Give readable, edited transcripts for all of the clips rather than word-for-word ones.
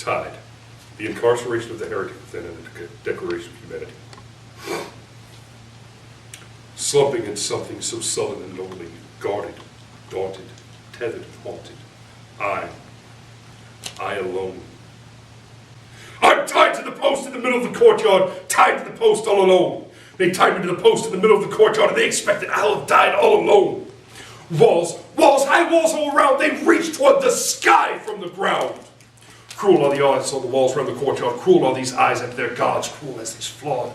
Tide, the incarceration of the heretic within and the declaration of humanity. Slumping in something so sullen and lonely, guarded, daunted, tethered and haunted, I alone. I'm tied to the post in the middle of the courtyard, tied to the post all alone. They tied me to the post in the middle of the courtyard and they expected I'll have died all alone. Walls, high walls all around, they reach toward the sky from the ground. Cruel are the eyes on the walls around the courtyard, cruel are these eyes at their gods, cruel as these flawed,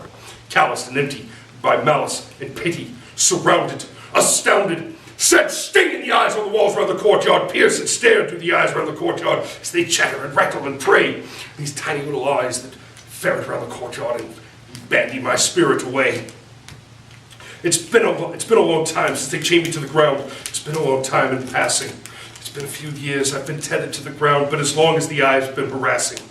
calloused and empty by malice and pity, surrounded, astounded, set sting in the eyes on the walls around the courtyard, pierce and stare through the eyes around the courtyard as they chatter and rattle and pray. These tiny little eyes that ferret around the courtyard and bandy my spirit away. It's been a long time since they chained me to the ground. It's been a long time in passing. It's been a few years I've been tethered to the ground, but as long as the eyes have been harassing.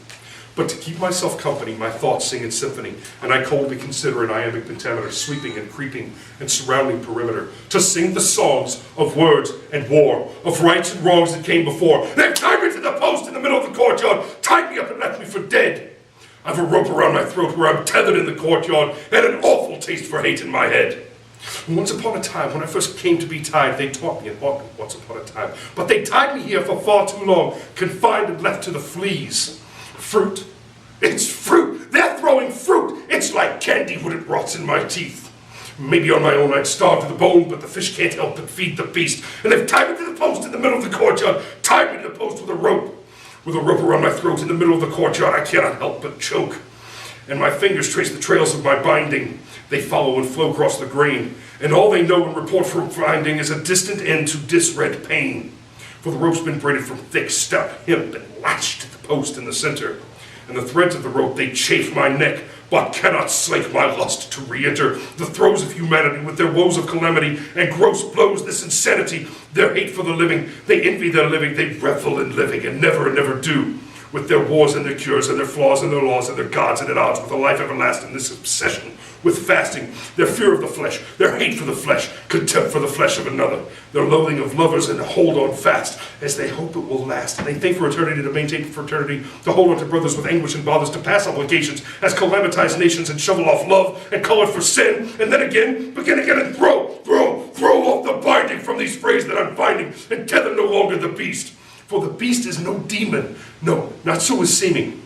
But to keep myself company, my thoughts sing in symphony, and I coldly consider an iambic pentameter sweeping and creeping and surrounding perimeter, to sing the songs of words and war, of rights and wrongs that came before. They've tied me to the post in the middle of the courtyard, tied me up and left me for dead. I've a rope around my throat where I'm tethered in the courtyard, and an awful taste for hate in my head. Once upon a time, when I first came to be tied, they taught me and taught me once upon a time. But they tied me here for far too long, confined and left to the fleas. Fruit. It's fruit. They're throwing fruit. It's like candy when it rots in my teeth. Maybe on my own I'd starve to the bone, but the fish can't help but feed the beast. And they've tied me to the post in the middle of the courtyard, tied me to the post with a rope. With a rope around my throat in the middle of the courtyard, I cannot help but choke. And my fingers trace the trails of my binding. They follow and flow across the grain. And all they know and report from finding is a distant end to disred pain. For the rope's been braided from thick, stout hemp and lashed to the post in the center. And the threads of the rope, they chafe my neck, but cannot slake my lust to re-enter the throes of humanity with their woes of calamity and gross blows, this insanity, their hate for the living. They envy their living, they revel in living, and never do. With their wars and their cures and their flaws and their laws and their gods and at odds with a life everlasting, this obsession with fasting, their fear of the flesh, their hate for the flesh, contempt for the flesh of another, their loathing of lovers and hold on fast as they hope it will last. And they think for eternity to maintain fraternity, to hold on to brothers with anguish and bothers, to pass obligations as calamitize nations and shovel off love and call it for sin, and then again, begin again and throw off the binding from these frays that I'm finding and tether no longer the beast. For the beast is no demon, no, not so is seeming.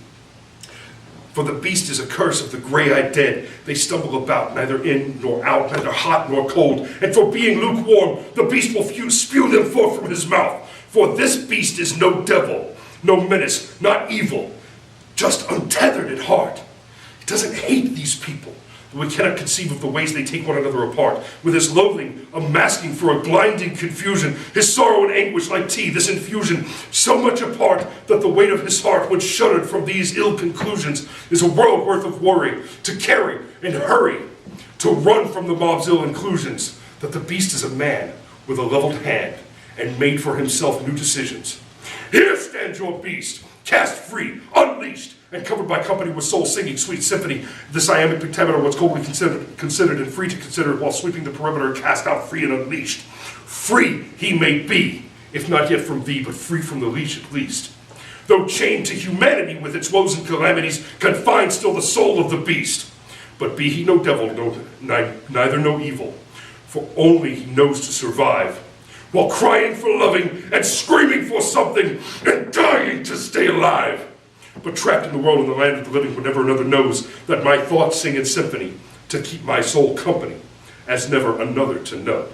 For the beast is a curse of the gray-eyed dead. They stumble about, neither in nor out, neither hot nor cold. And for being lukewarm, the beast will spew them forth from his mouth. For this beast is no devil, no menace, not evil, just untethered at heart. It doesn't hate these people. We cannot conceive of the ways they take one another apart. With his loathing, a masking for a blinding confusion, his sorrow and anguish like tea, this infusion, so much apart that the weight of his heart, when shuddered from these ill conclusions, is a world worth of worry, to carry and hurry, to run from the mob's ill inclusions, that the beast is a man with a leveled hand and made for himself new decisions. Here stands your beast, cast free, unleashed, and covered by company with soul singing sweet symphony. This iambic pentameter was coldly considered and free to consider while sweeping the perimeter, cast out free and unleashed. Free he may be, if not yet from thee, but free from the leash at least. Though chained to humanity with its woes and calamities, confined still the soul of the beast. But be he no devil, neither no evil, for only he knows to survive, while crying for loving and screaming for something and dying to stay alive. But trapped in the world in the land of the living where never another knows that my thoughts sing in symphony to keep my soul company as never another to know.